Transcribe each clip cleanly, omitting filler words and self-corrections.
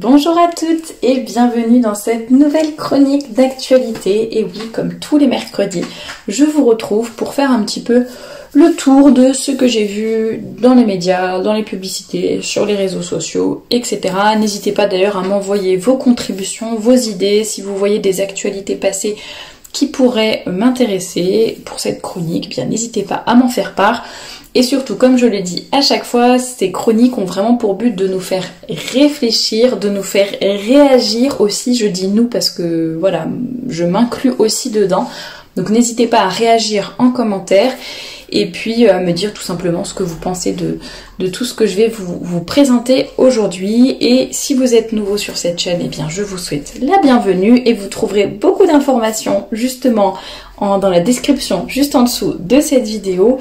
Bonjour à toutes et bienvenue dans cette nouvelle chronique d'actualité. Et oui, comme tous les mercredis, je vous retrouve pour faire un petit peu le tour de ce que j'ai vu dans les médias, dans les publicités, sur les réseaux sociaux, etc. N'hésitez pas d'ailleurs à m'envoyer vos contributions, vos idées, si vous voyez des actualités passées qui pourraient m'intéresser pour cette chronique, bien n'hésitez pas à m'en faire part. Et surtout, comme je le dis à chaque fois, ces chroniques ont vraiment pour but de nous faire réfléchir, de nous faire réagir aussi. Je dis nous parce que voilà, je m'inclus aussi dedans. Donc n'hésitez pas à réagir en commentaire et puis me dire tout simplement ce que vous pensez de tout ce que je vais vous présenter aujourd'hui. Et si vous êtes nouveau sur cette chaîne, eh bien je vous souhaite la bienvenue et vous trouverez beaucoup d'informations justement dans la description juste en dessous de cette vidéo,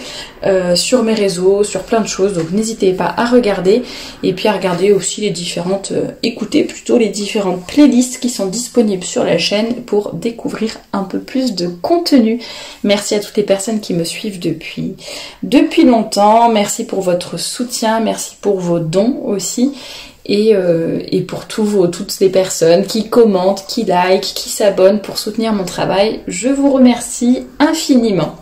sur mes réseaux, sur plein de choses, donc n'hésitez pas à regarder et puis à regarder aussi les différentes, écouter plutôt les différentes playlists qui sont disponibles sur la chaîne pour découvrir un peu plus de contenu. Merci à toutes les personnes qui me suivent depuis longtemps, merci pour votre soutien, merci pour vos dons aussi. Et pour toutes les personnes qui commentent, qui like, qui s'abonnent pour soutenir mon travail, je vous remercie infiniment.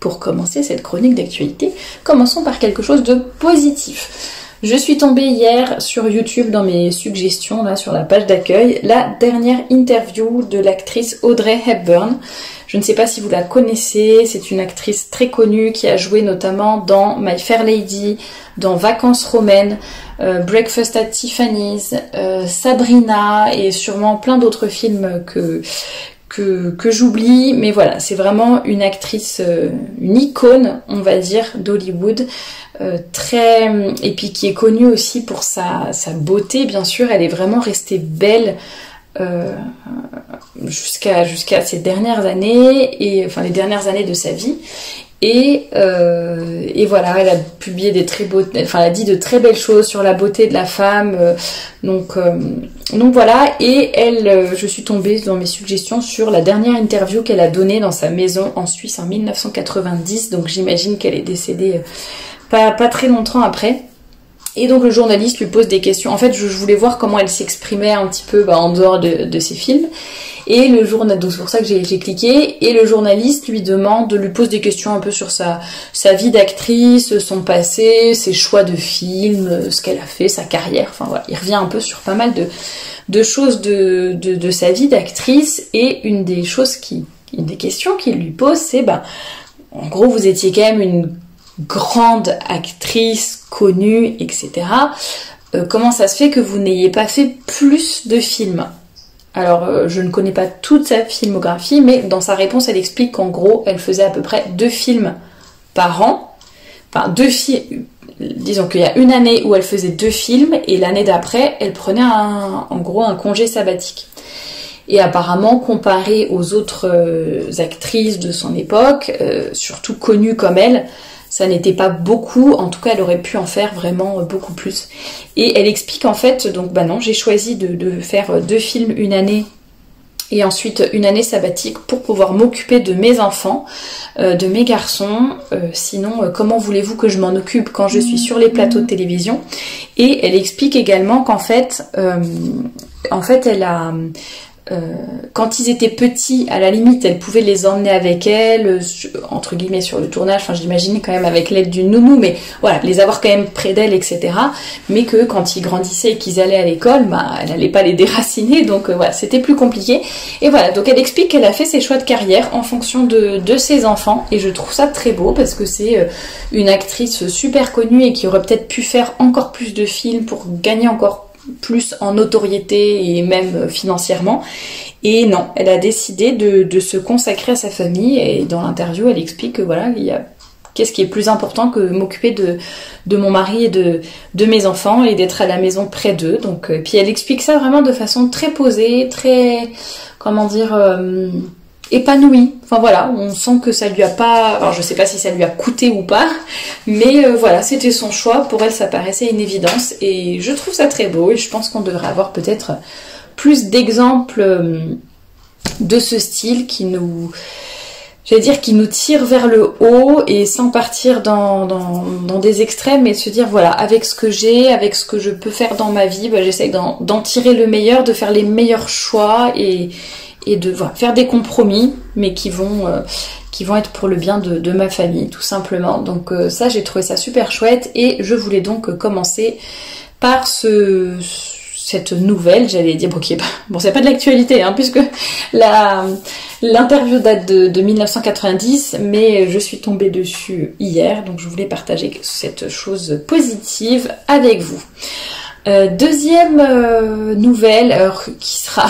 Pour commencer cette chronique d'actualité, commençons par quelque chose de positif. Je suis tombée hier sur YouTube dans mes suggestions, là sur la page d'accueil, la dernière interview de l'actrice Audrey Hepburn. Je ne sais pas si vous la connaissez, c'est une actrice très connue qui a joué notamment dans My Fair Lady, dans Vacances romaines, Breakfast at Tiffany's, Sabrina et sûrement plein d'autres films que j'oublie. Mais voilà, c'est vraiment une actrice, une icône, on va dire, d'Hollywood. Et puis qui est connue aussi pour sa beauté, bien sûr. Elle est vraiment restée belle jusqu'à ces dernières années, et enfin les dernières années de sa vie. Et voilà, elle a publié des très beaux, enfin elle a dit de très belles choses sur la beauté de la femme. Donc voilà, et je suis tombée dans mes suggestions sur la dernière interview qu'elle a donnée dans sa maison en Suisse en 1990. Donc j'imagine qu'elle est décédée pas très longtemps après. Et donc le journaliste lui pose des questions. En fait, je voulais voir comment elle s'exprimait un petit peu en dehors de ses films. Et donc c'est pour ça que j'ai cliqué. Et le journaliste lui pose des questions un peu sur sa vie d'actrice, son passé, ses choix de films, ce qu'elle a fait, sa carrière. Enfin voilà, il revient un peu sur pas mal de choses de sa vie d'actrice. Et une des questions qu'il lui pose, c'est en gros, vous étiez quand même une grande actrice connue, etc. Comment ça se fait que vous n'ayez pas fait plus de films? Alors, je ne connais pas toute sa filmographie, mais dans sa réponse, elle explique qu'en gros, elle faisait à peu près 2 films par an. Enfin, 2 films. Disons qu'il y a une année où elle faisait 2 films, et l'année d'après, elle prenait en gros un congé sabbatique. Et apparemment, comparé aux autres actrices de son époque, surtout connues comme elle, ça n'était pas beaucoup, en tout cas elle aurait pu en faire vraiment beaucoup plus. Et elle explique en fait, donc non, j'ai choisi de faire 2 films une année et ensuite une année sabbatique pour pouvoir m'occuper de mes enfants, de mes garçons. Sinon, comment voulez-vous que je m'en occupe quand je suis sur les plateaux de télévision? Et elle explique également qu'en fait, elle a... quand ils étaient petits, à la limite, elle pouvait les emmener avec elle, entre guillemets, sur le tournage. Enfin, j'imaginais quand même avec l'aide d'une nounou, mais voilà, les avoir quand même près d'elle, etc. Mais que quand ils grandissaient et qu'ils allaient à l'école, elle n'allait pas les déraciner, donc voilà, c'était plus compliqué. Et voilà, donc elle explique qu'elle a fait ses choix de carrière en fonction de ses enfants, et je trouve ça très beau parce que c'est une actrice super connue et qui aurait peut-être pu faire encore plus de films pour gagner encore plus en notoriété et même financièrement. Et non, elle a décidé de se consacrer à sa famille, et dans l'interview elle explique que voilà, qu'est-ce qui est plus important que m'occuper de mon mari et de mes enfants et d'être à la maison près d'eux. Donc puis elle explique ça vraiment de façon très posée, très, comment dire, épanouie. Enfin voilà, on sent que ça lui a pas... Alors je sais pas si ça lui a coûté ou pas, mais voilà, c'était son choix. Pour elle, ça paraissait une évidence et je trouve ça très beau, et je pense qu'on devrait avoir peut-être plus d'exemples de ce style qui nous j'allais dire, qui nous tire vers le haut et sans partir dans des extrêmes, et se dire voilà, avec ce que j'ai, avec ce que je peux faire dans ma vie, bah, j'essaie d'en tirer le meilleur, de faire les meilleurs choix et de voilà, faire des compromis, mais qui vont être pour le bien de ma famille, tout simplement. Donc ça, j'ai trouvé ça super chouette, et je voulais donc commencer par cette nouvelle, j'allais dire, bon, c'est pas de l'actualité, hein, puisque l'interview date de 1990, mais je suis tombée dessus hier, donc je voulais partager cette chose positive avec vous. Deuxième nouvelle, alors, qui sera...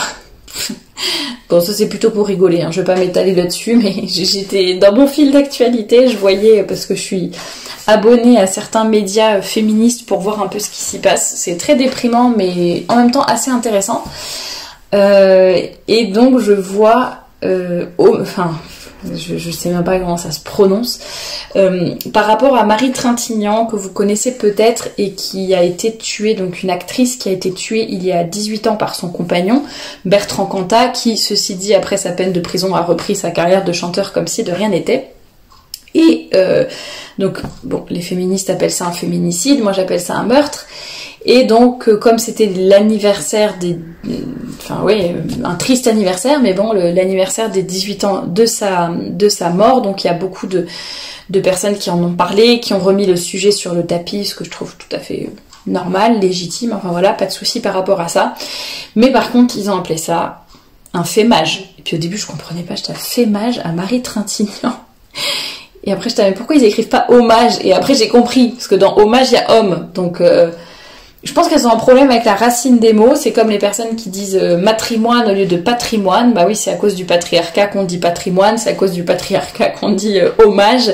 Bon, ça c'est plutôt pour rigoler, hein. Je vais pas m'étaler là-dessus, mais j'étais dans mon fil d'actualité, je voyais, parce que je suis abonnée à certains médias féministes pour voir un peu ce qui s'y passe. C'est très déprimant, mais en même temps assez intéressant. Et donc je vois, je sais même pas comment ça se prononce, par rapport à Marie Trintignant, que vous connaissez peut-être, et qui a été tuée, donc une actrice qui a été tuée il y a 18 ans par son compagnon, Bertrand Cantat, qui, ceci dit, après sa peine de prison, a repris sa carrière de chanteur comme si de rien n'était. Et donc, bon, les féministes appellent ça un féminicide, moi j'appelle ça un meurtre. Et donc, comme c'était l'anniversaire un triste anniversaire, mais bon, l'anniversaire des 18 ans de sa mort, donc il y a beaucoup de personnes qui en ont parlé, qui ont remis le sujet sur le tapis, ce que je trouve tout à fait normal, légitime, enfin voilà, pas de souci par rapport à ça. Mais par contre, ils ont appelé ça un fémage. Et puis au début, je comprenais pas, j'étais fémage à Marie Trintignant. Et après, je savais pourquoi ils écrivent pas hommage. Et après, j'ai compris, parce que dans hommage, il y a homme. Donc, je pense qu'elles ont un problème avec la racine des mots. C'est comme les personnes qui disent matrimoine au lieu de patrimoine. Bah oui, c'est à cause du patriarcat qu'on dit patrimoine. C'est à cause du patriarcat qu'on dit hommage.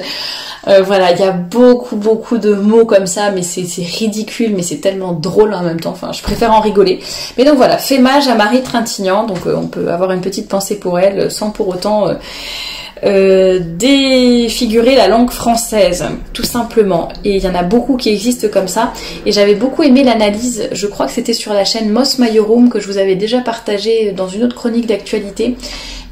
Voilà, il y a beaucoup de mots comme ça, mais c'est ridicule, mais c'est tellement drôle en même temps. Enfin, je préfère en rigoler. Mais donc voilà, fémage à Marie Trintignant. Donc on peut avoir une petite pensée pour elle, sans pour autant... défigurer la langue française, tout simplement. Et il y en a beaucoup qui existent comme ça. Et j'avais beaucoup aimé l'analyse, je crois que c'était sur la chaîne Mos Maiorum, que je vous avais déjà partagé dans une autre chronique d'actualité.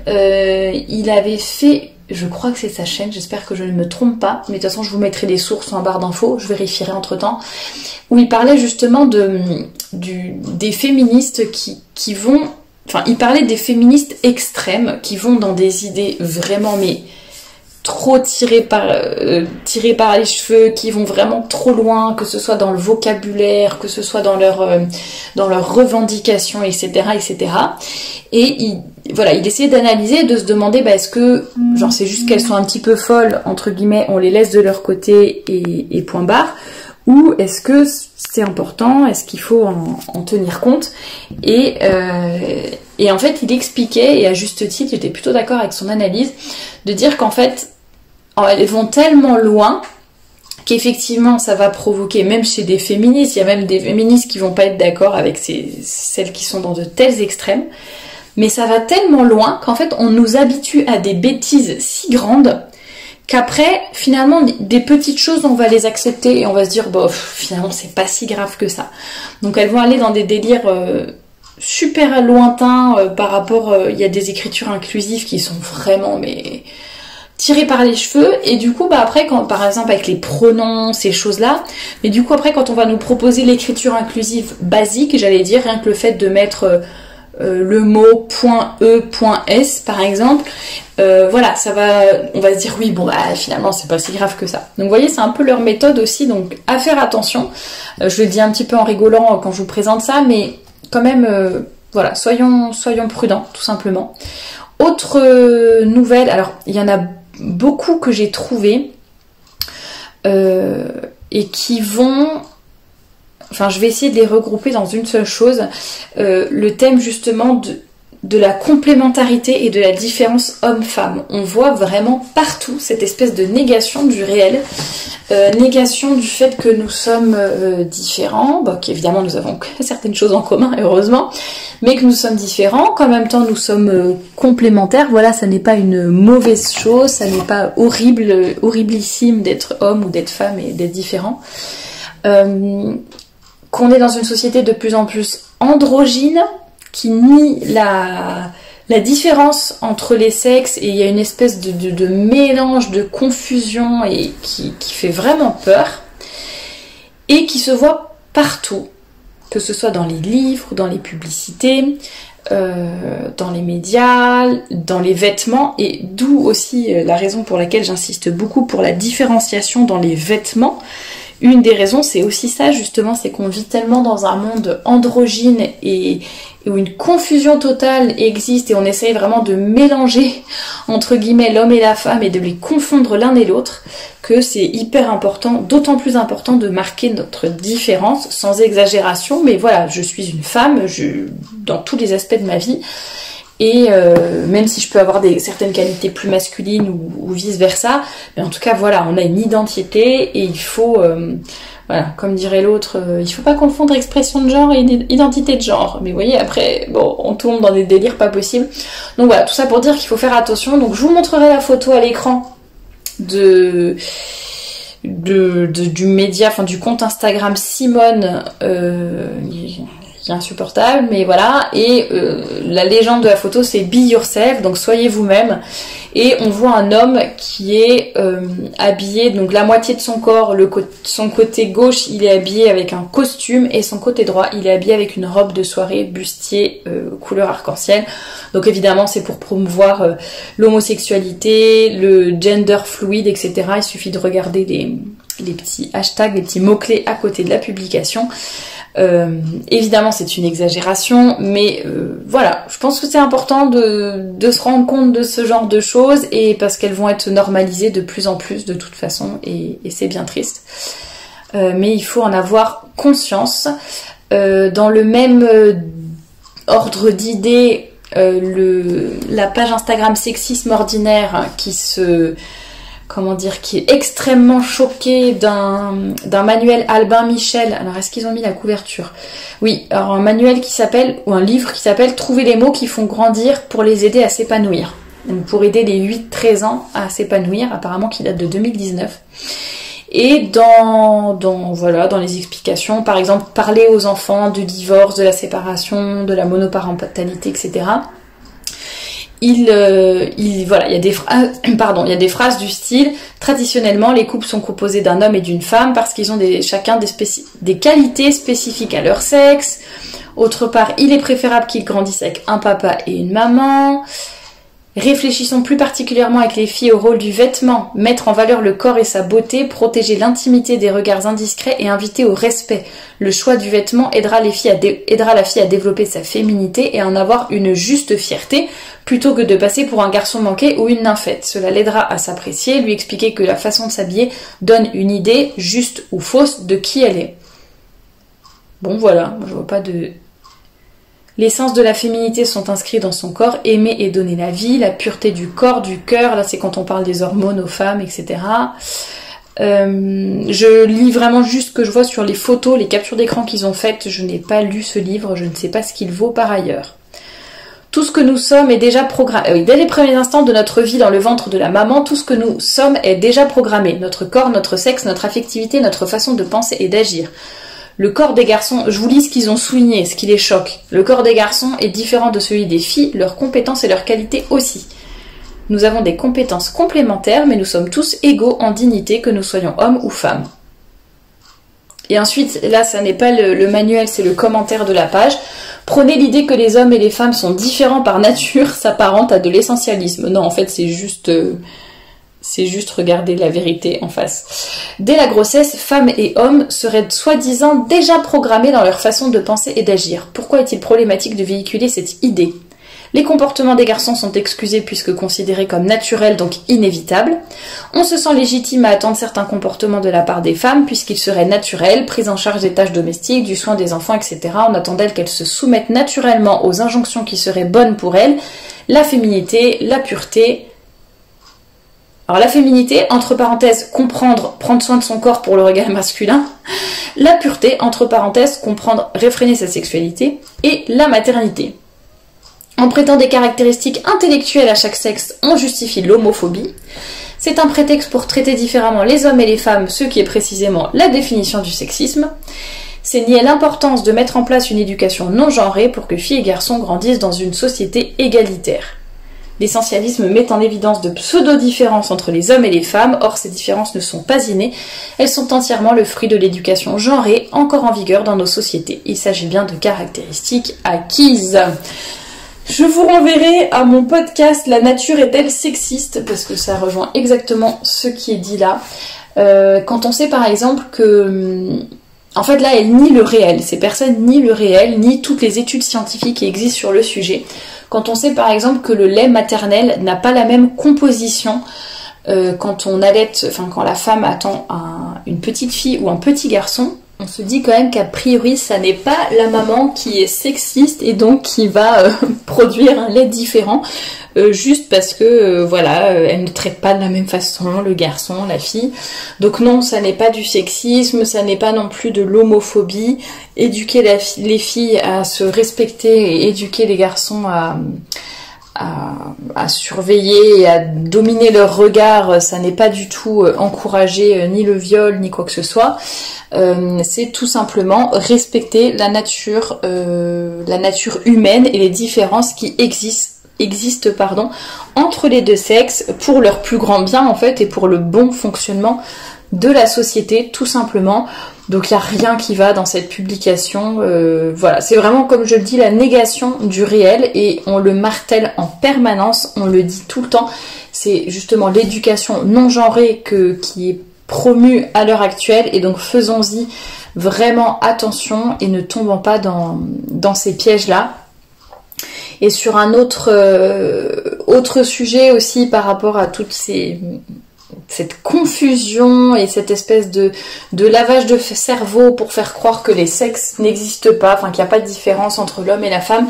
Il avait fait, je crois que c'est sa chaîne, j'espère que je ne me trompe pas, mais de toute façon je vous mettrai les sources en barre d'infos, je vérifierai entre temps, où il parlait justement des féministes qui vont... Enfin, il parlait des féministes extrêmes qui vont dans des idées vraiment, mais trop tirées par les cheveux, qui vont vraiment trop loin, que ce soit dans le vocabulaire, que ce soit dans leurs revendications, etc., etc. Et il essayait d'analyser, de se demander, est-ce que, genre, c'est juste qu'elles sont un petit peu folles, entre guillemets, on les laisse de leur côté et point barre, ou est-ce que c'est important, est-ce qu'il faut en tenir compte, et en fait il expliquait, et à juste titre j'étais plutôt d'accord avec son analyse, de dire qu'en fait elles vont tellement loin qu'effectivement ça va provoquer, même chez des féministes, il y a même des féministes qui vont pas être d'accord avec celles qui sont dans de tels extrêmes, mais ça va tellement loin qu'en fait on nous habitue à des bêtises si grandes qu'après, finalement, des petites choses, on va les accepter et on va se dire, finalement, c'est pas si grave que ça. Donc, elles vont aller dans des délires super lointains par rapport... Il y a des écritures inclusives qui sont vraiment, mais tirées par les cheveux. Et du coup, après, par exemple, avec les pronoms, ces choses-là, mais du coup, après, quand on va nous proposer l'écriture inclusive basique, j'allais dire, rien que le fait de mettre... le mot .e.s par exemple, voilà, on va se dire oui, finalement c'est pas si grave que ça. Donc vous voyez, c'est un peu leur méthode aussi, donc à faire attention. Je le dis un petit peu en rigolant quand je vous présente ça, mais quand même, voilà, soyons prudents, tout simplement. Autre nouvelle, alors il y en a beaucoup que j'ai trouvé et qui vont... Enfin, je vais essayer de les regrouper dans une seule chose. Le thème justement de la complémentarité et de la différence homme-femme. On voit vraiment partout cette espèce de négation du réel. Négation du fait que nous sommes différents. Qu'évidemment nous avons certaines choses en commun, heureusement. Mais que nous sommes différents, qu'en même temps nous sommes complémentaires. Voilà, ça n'est pas une mauvaise chose. Ça n'est pas horriblissime d'être homme ou d'être femme et d'être différent. Qu'on est dans une société de plus en plus androgyne, qui nie la différence entre les sexes, et il y a une espèce de mélange, de confusion et qui fait vraiment peur et qui se voit partout, que ce soit dans les livres, dans les publicités, dans les médias, dans les vêtements, et d'où aussi la raison pour laquelle j'insiste beaucoup pour la différenciation dans les vêtements. Une des raisons, c'est aussi ça justement, c'est qu'on vit tellement dans un monde androgyne et où une confusion totale existe, et on essaye vraiment de mélanger entre guillemets l'homme et la femme et de les confondre l'un et l'autre, que c'est hyper important, d'autant plus important de marquer notre différence sans exagération. Mais voilà, je suis une femme dans tous les aspects de ma vie, et même si je peux avoir certaines qualités plus masculines ou vice versa, mais en tout cas voilà, on a une identité, et il faut voilà, comme dirait l'autre, il faut pas confondre expression de genre et identité de genre. Mais vous voyez, après, bon, on tombe dans des délires pas possibles. Donc voilà, tout ça pour dire qu'il faut faire attention. Donc je vous montrerai la photo à l'écran du média, enfin du compte Instagram Simone, qui est insupportable, mais voilà. Et la légende de la photo, c'est Be Yourself, donc soyez vous-même. Et on voit un homme qui est habillé, donc la moitié de son corps, son côté gauche, il est habillé avec un costume, et son côté droit, il est habillé avec une robe de soirée bustier couleur arc-en-ciel. Donc évidemment, c'est pour promouvoir l'homosexualité, le gender fluide, etc. Il suffit de regarder les petits hashtags, les petits mots-clés à côté de la publication. Évidemment, c'est une exagération, mais voilà, je pense que c'est important de se rendre compte de ce genre de choses, et parce qu'elles vont être normalisées de plus en plus de toute façon, et c'est bien triste. Mais il faut en avoir conscience. Dans le même ordre d'idées, la page Instagram Sexisme Ordinaire qui est extrêmement choquée d'un manuel Albin Michel. Alors, est-ce qu'ils ont mis la couverture? Oui, alors un manuel ou un livre qui s'appelle Trouver les mots qui font grandir pour les aider à s'épanouir. Donc, pour aider les 8-13 ans à s'épanouir, apparemment qui date de 2019. Et dans les explications, par exemple, parler aux enfants du divorce, de la séparation, de la monoparentalité, etc. Il y a des phrases du style: traditionnellement, les couples sont composés d'un homme et d'une femme parce qu'ils ont chacun des qualités spécifiques à leur sexe. Autre part, il est préférable qu'ils grandissent avec un papa et une maman. Réfléchissons plus particulièrement avec les filles au rôle du vêtement, mettre en valeur le corps et sa beauté, protéger l'intimité des regards indiscrets et inviter au respect. Le choix du vêtement aidera la fille à développer sa féminité et à en avoir une juste fierté, plutôt que de passer pour un garçon manqué ou une nymphette. Cela l'aidera à s'apprécier, lui expliquer que la façon de s'habiller donne une idée, juste ou fausse, de qui elle est. Bon voilà, moi je vois pas de... L'essence de la féminité sont inscrits dans son corps, aimer et donner la vie, la pureté du corps, du cœur, là c'est quand on parle des hormones aux femmes, etc. Je lis vraiment juste ce que je vois sur les photos, les captures d'écran qu'ils ont faites. Je n'ai pas lu ce livre, je ne sais pas ce qu'il vaut par ailleurs. Tout ce que nous sommes est déjà programmé. Dès les premiers instants de notre vie dans le ventre de la maman, tout ce que nous sommes est déjà programmé. Notre corps, notre sexe, notre affectivité, notre façon de penser et d'agir. Le corps des garçons, je vous lis ce qu'ils ont souligné, ce qui les choque. Le corps des garçons est différent de celui des filles, leurs compétences et leurs qualités aussi. Nous avons des compétences complémentaires, mais nous sommes tous égaux en dignité, que nous soyons hommes ou femmes. Et ensuite, là, ça n'est pas le manuel, c'est le commentaire de la page. Prenez l'idée que les hommes et les femmes sont différents par nature, s'apparente à de l'essentialisme. Non, en fait, c'est juste regarder la vérité en face. Dès la grossesse, femmes et hommes seraient soi-disant déjà programmés dans leur façon de penser et d'agir. Pourquoi est-il problématique de véhiculer cette idée ? Les comportements des garçons sont excusés puisque considérés comme naturels, donc inévitables. On se sent légitime à attendre certains comportements de la part des femmes puisqu'ils seraient naturels, prise en charge des tâches domestiques, du soin des enfants, etc. On attend d'elles qu'elles se soumettent naturellement aux injonctions qui seraient bonnes pour elles, la féminité, la pureté. Alors la féminité, entre parenthèses, comprendre, prendre soin de son corps pour le regard masculin. La pureté, entre parenthèses, comprendre, réfréner sa sexualité. Et la maternité. En prêtant des caractéristiques intellectuelles à chaque sexe, on justifie l'homophobie. C'est un prétexte pour traiter différemment les hommes et les femmes, ce qui est précisément la définition du sexisme. C'est nier l'importance de mettre en place une éducation non genrée pour que filles et garçons grandissent dans une société égalitaire. L'essentialisme met en évidence de pseudo-différences entre les hommes et les femmes, or ces différences ne sont pas innées, elles sont entièrement le fruit de l'éducation genrée encore en vigueur dans nos sociétés. Il s'agit bien de caractéristiques acquises. Je vous renverrai à mon podcast « La nature est-elle sexiste ?» parce que ça rejoint exactement ce qui est dit là. Quand on sait par exemple que... En fait là, elle nie le réel. Ces personnes nient le réel, nient toutes les études scientifiques qui existent sur le sujet. Quand on sait par exemple que le lait maternel n'a pas la même composition quand on allaite, enfin quand la femme attend une petite fille ou un petit garçon, on se dit quand même qu'a priori ça n'est pas la maman qui est sexiste et donc qui va produire un lait différent juste parce que voilà, elle ne traite pas de la même façon le garçon, la fille. Donc non, ça n'est pas du sexisme, ça n'est pas non plus de l'homophobie. Éduquer les filles à se respecter et éduquer les garçons à surveiller et à dominer leur regard, ça n'est pas du tout encourager ni le viol ni quoi que ce soit. C'est tout simplement respecter la nature humaine et les différences qui existent entre les deux sexes pour leur plus grand bien en fait et pour le bon fonctionnement de la société tout simplement. Donc il n'y a rien qui va dans cette publication, voilà, c'est vraiment comme je le dis la négation du réel et on le martèle en permanence, on le dit tout le temps, c'est justement l'éducation non genrée qui est promue à l'heure actuelle et donc faisons-y vraiment attention et ne tombons pas dans ces pièges-là. Et sur un autre sujet aussi par rapport à toute cette confusion et cette espèce de lavage de cerveau pour faire croire que les sexes n'existent pas, enfin qu'il n'y a pas de différence entre l'homme et la femme.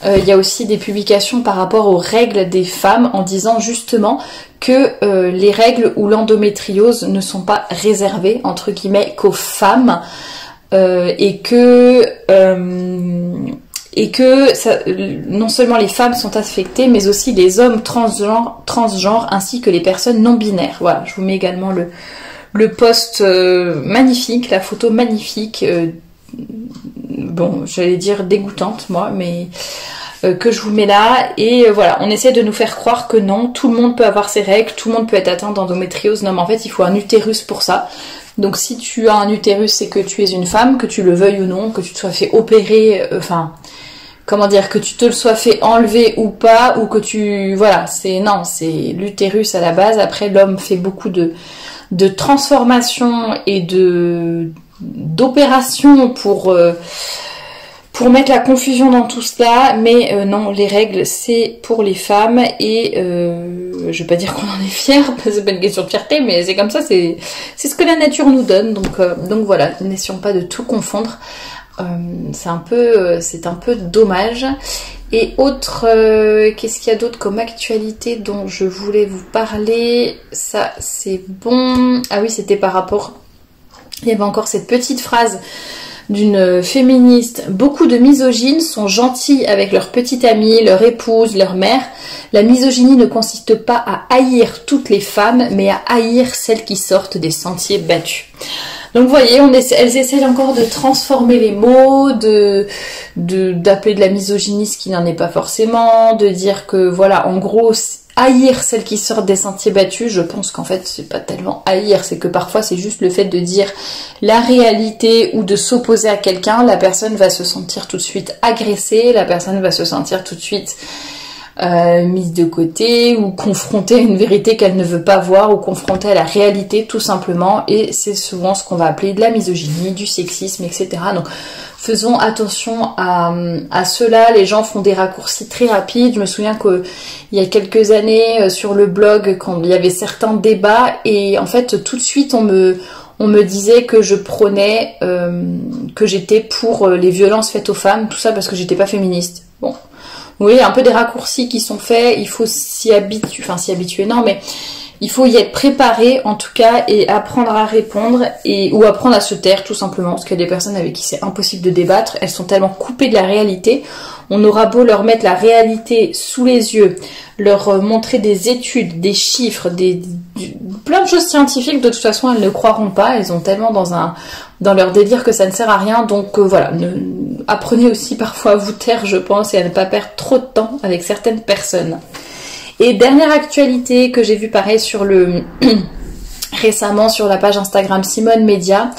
Il y a aussi des publications par rapport aux règles des femmes en disant justement que les règles ou l'endométriose ne sont pas réservées entre guillemets qu'aux femmes et que ça, non seulement les femmes sont affectées, mais aussi les hommes transgenres ainsi que les personnes non binaires. Voilà, je vous mets également le post magnifique, la photo magnifique, bon, j'allais dire dégoûtante moi, mais que je vous mets là. Et voilà, on essaie de nous faire croire que non, tout le monde peut avoir ses règles, tout le monde peut être atteint d'endométriose. Non, mais en fait, il faut un utérus pour ça. Donc si tu as un utérus, c'est que tu es une femme, que tu le veuilles ou non, que tu te sois fait opérer, comment dire, que tu te le sois fait enlever ou pas, ou que tu... Voilà, c'est l'utérus à la base. Après, l'homme fait beaucoup de transformations et d'opérations pour mettre la confusion dans tout cela, mais non, les règles, c'est pour les femmes, et je vais pas dire qu'on en est fiers, c'est pas une question de fierté, mais c'est comme ça, c'est ce que la nature nous donne, donc voilà, n'essayons pas de tout confondre. C'est un peu dommage. Et autre, qu'est-ce qu'il y a d'autre comme actualité dont je voulais vous parler? Ça, c'est bon. Ah oui, c'était par rapport... Il y avait encore cette petite phrase d'une féministe. Beaucoup de misogynes sont gentilles avec leur petite amie, leur épouse, leur mère. La misogynie ne consiste pas à haïr toutes les femmes, mais à haïr celles qui sortent des sentiers battus. Donc vous voyez, elles essayent encore de transformer les mots, d'appeler de la misogynie ce qui n'en est pas forcément, de dire que voilà, en gros, haïr celles qui sortent des sentiers battus. Je pense qu'en fait c'est pas tellement haïr, c'est que parfois c'est juste le fait de dire la réalité ou de s'opposer à quelqu'un, la personne va se sentir tout de suite agressée, la personne va se sentir tout de suite mise de côté ou confrontée à une vérité qu'elle ne veut pas voir ou confrontée à la réalité tout simplement, et c'est souvent ce qu'on va appeler de la misogynie, du sexisme, etc. Donc faisons attention à cela. Les gens font des raccourcis très rapides. Je me souviens qu'il y a quelques années sur le blog, quand il y avait certains débats, et en fait tout de suite on me disait que je prônais, que j'étais pour les violences faites aux femmes, tout ça parce que j'étais pas féministe. Bon, oui, un peu des raccourcis qui sont faits, il faut s'y habituer, non, mais il faut y être préparé en tout cas et apprendre à répondre ou apprendre à se taire tout simplement, parce qu'il y a des personnes avec qui c'est impossible de débattre, elles sont tellement coupées de la réalité. On aura beau leur mettre la réalité sous les yeux, leur montrer des études, des chiffres, plein de choses scientifiques, de toute façon elles ne croiront pas, elles ont tellement dans leur délire que ça ne sert à rien. Donc voilà, apprenez aussi parfois à vous taire, je pense, et à ne pas perdre trop de temps avec certaines personnes. Et dernière actualité que j'ai vue pareil récemment sur la page Instagram Simone Média,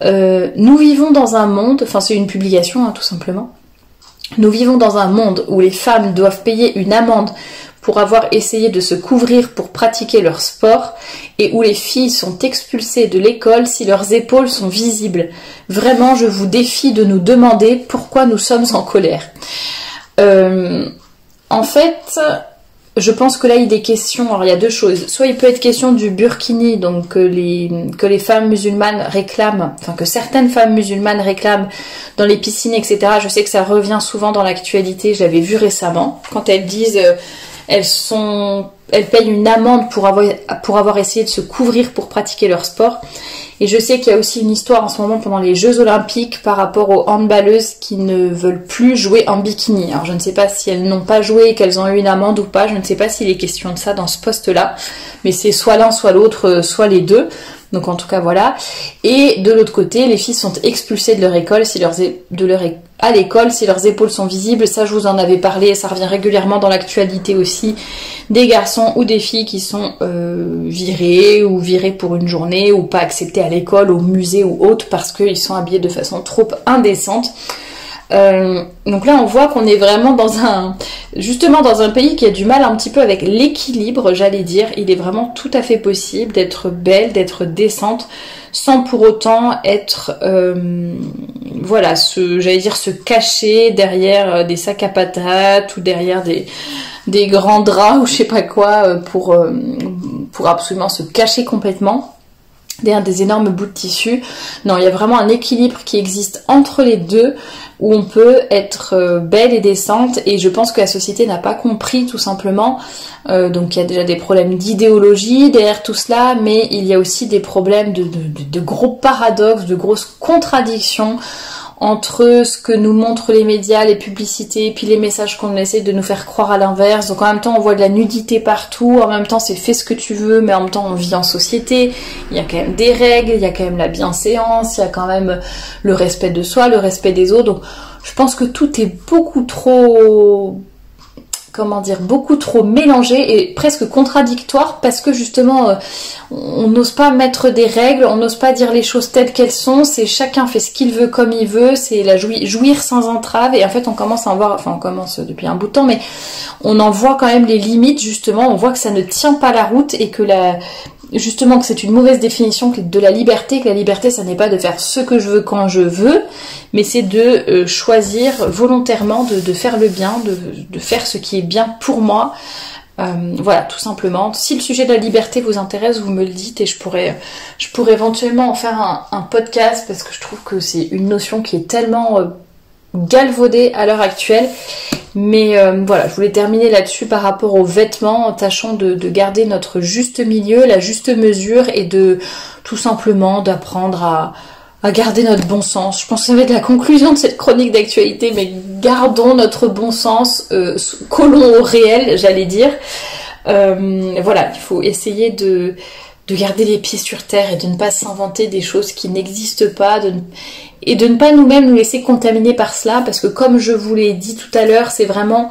nous vivons dans un monde, enfin c'est une publication tout simplement, nous vivons dans un monde où les femmes doivent payer une amende pour avoir essayé de se couvrir pour pratiquer leur sport et où les filles sont expulsées de l'école si leurs épaules sont visibles. Vraiment, je vous défie de nous demander pourquoi nous sommes en colère. En fait, je pense que là il est question, alors il y a deux choses, soit il peut être question du burkini, donc que les femmes musulmanes réclament, enfin que certaines femmes musulmanes réclament dans les piscines, etc. Je sais que ça revient souvent dans l'actualité, je l'avais vu récemment, quand elles disent elles payent une amende pour avoir essayé de se couvrir pour pratiquer leur sport. Et je sais qu'il y a aussi une histoire en ce moment pendant les Jeux Olympiques par rapport aux handballeuses qui ne veulent plus jouer en bikini. Alors je ne sais pas si elles n'ont pas joué et qu'elles ont eu une amende ou pas, je ne sais pas s'il est question de ça dans ce poste-là, mais c'est soit l'un, soit l'autre, soit les deux. Donc en tout cas voilà. Et de l'autre côté, les filles sont expulsées de leur école à l'école si leurs épaules sont visibles. Ça je vous en avais parlé, ça revient régulièrement dans l'actualité aussi. Des garçons ou des filles qui sont virés pour une journée ou pas acceptés à l'école, au musée ou autre parce qu'ils sont habillés de façon trop indécente. Donc là on voit qu'on est vraiment dans un pays qui a du mal un petit peu avec l'équilibre, j'allais dire. Il est vraiment tout à fait possible d'être belle, d'être décente sans pour autant être se cacher derrière des sacs à patates ou derrière des grands draps ou je sais pas quoi pour absolument se cacher complètement derrière des énormes bouts de tissu. Non, il y a vraiment un équilibre qui existe entre les deux où on peut être belle et décente, et je pense que la société n'a pas compris tout simplement. Donc il y a déjà des problèmes d'idéologie derrière tout cela, mais il y a aussi des problèmes de gros paradoxes, de grosses contradictions entre ce que nous montrent les médias, les publicités, puis les messages qu'on essaie de nous faire croire à l'inverse. Donc en même temps on voit de la nudité partout, en même temps c'est fais ce que tu veux, mais en même temps on vit en société, il y a quand même des règles, il y a quand même la bienséance, il y a quand même le respect de soi, le respect des autres. Donc je pense que tout est beaucoup trop mélangé et presque contradictoire parce que justement on n'ose pas mettre des règles, on n'ose pas dire les choses telles qu'elles sont, c'est chacun fait ce qu'il veut comme il veut, c'est la jouir sans entrave, et en fait on commence depuis un bout de temps, mais on en voit quand même les limites. Justement on voit que ça ne tient pas la route et que justement que c'est une mauvaise définition de la liberté, que la liberté ça n'est pas de faire ce que je veux quand je veux, mais c'est de choisir volontairement de faire le bien, de faire ce qui est bien pour moi. Voilà, tout simplement. Si le sujet de la liberté vous intéresse, vous me le dites et je pourrais éventuellement en faire un podcast parce que je trouve que c'est une notion qui est tellement galvaudée à l'heure actuelle. Mais voilà, je voulais terminer là-dessus par rapport aux vêtements, en tâchant de garder notre juste milieu, la juste mesure, et de tout simplement d'apprendre à garder notre bon sens. Je pense que ça va être la conclusion de cette chronique d'actualité, mais gardons notre bon sens, collons au réel, j'allais dire. Voilà, il faut essayer de garder les pieds sur terre et de ne pas s'inventer des choses qui n'existent pas, et de ne pas nous-mêmes nous laisser contaminer par cela, parce que comme je vous l'ai dit tout à l'heure, c'est vraiment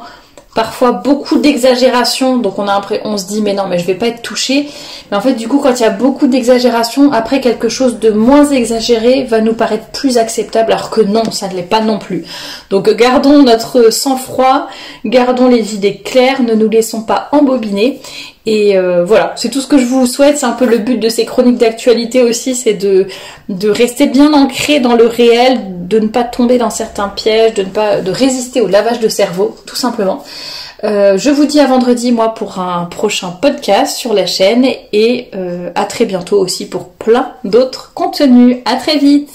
parfois beaucoup d'exagération, donc on se dit mais non, mais je vais pas être touchée, mais en fait du coup quand il y a beaucoup d'exagération, après quelque chose de moins exagéré va nous paraître plus acceptable, alors que non, ça ne l'est pas non plus. Donc gardons notre sang-froid, gardons les idées claires, ne nous laissons pas embobiner. Et voilà, c'est tout ce que je vous souhaite, c'est un peu le but de ces chroniques d'actualité aussi, c'est de rester bien ancré dans le réel, de ne pas tomber dans certains pièges, de résister au lavage de cerveau, tout simplement. Je vous dis à vendredi, moi, pour un prochain podcast sur la chaîne, et à très bientôt aussi pour plein d'autres contenus. À très vite!